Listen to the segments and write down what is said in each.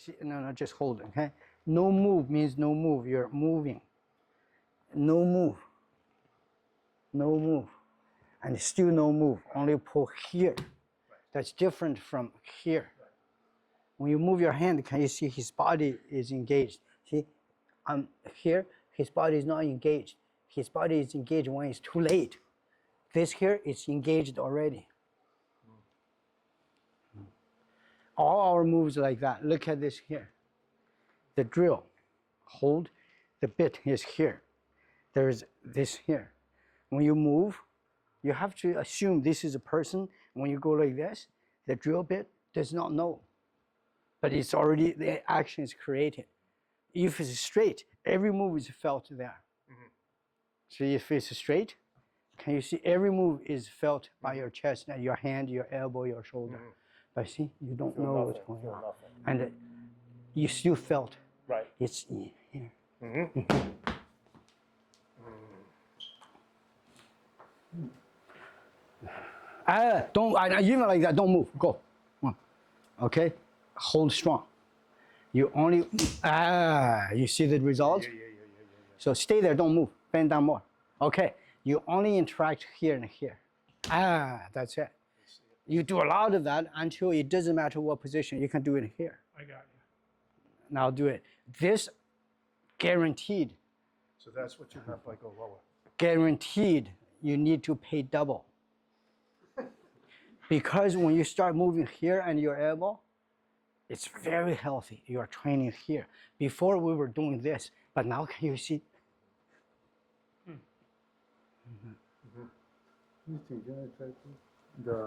See, no, just hold it, okay? No move means no move. You're moving. No move. No move. And still no move. Only pull here. That's different from here. When you move your hand, can you see his body is engaged? See, I'm here, his body is not engaged. His body is engaged when it's too late. This here is engaged already. All our moves like that. Look at this here. The drill, hold, the bit is here. There's this here. When you move, you have to assume this is a person. When you go like this, the drill bit does not know. But it's already, the action is created. If it's straight, every move is felt there. So if it's straight, can you see every move is felt by your chest, and your hand, your elbow, your shoulder. But see, you don't know what's going on. And you still felt. Right. It's here. Don't, even like that, don't move, go. Okay, hold strong. You only, you see the result? Yeah. So stay there, don't move, bend down more. Okay, you only interact here and here. That's it. You do a lot of that until it doesn't matter what position, you can do it here. I got you. Now do it. This, guaranteed. So that's what you have by go lower. Guaranteed, you need to pay double. Because when you start moving here and your elbow, it's very healthy. You are training here. Before we were doing this, but now can you see?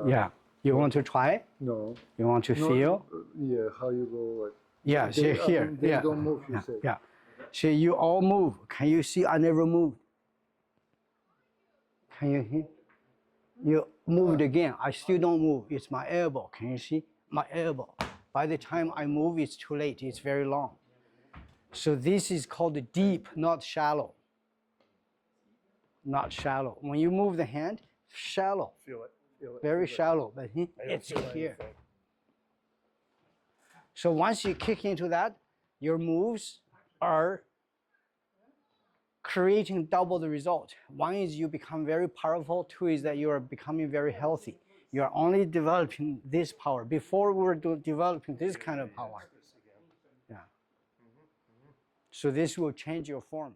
Yeah. You want to try? No. You want to feel? Yeah, how you go? Like, Yeah, see here. They Yeah. don't move, you say. Yeah. See, you all move. Can you see I never moved? Can you hear? You moved again. I still don't move. It's my elbow. Can you see? My elbow. By the time I move, it's too late. It's very long. So this is called deep, not shallow. Not shallow. When you move the hand, shallow. Feel it. Very shallow, but it's here. So once you kick into that, your moves are creating double the result. One is you become very powerful. Two is that you are becoming very healthy. You are only developing this power. Before we were developing this kind of power. Yeah. So this will change your form.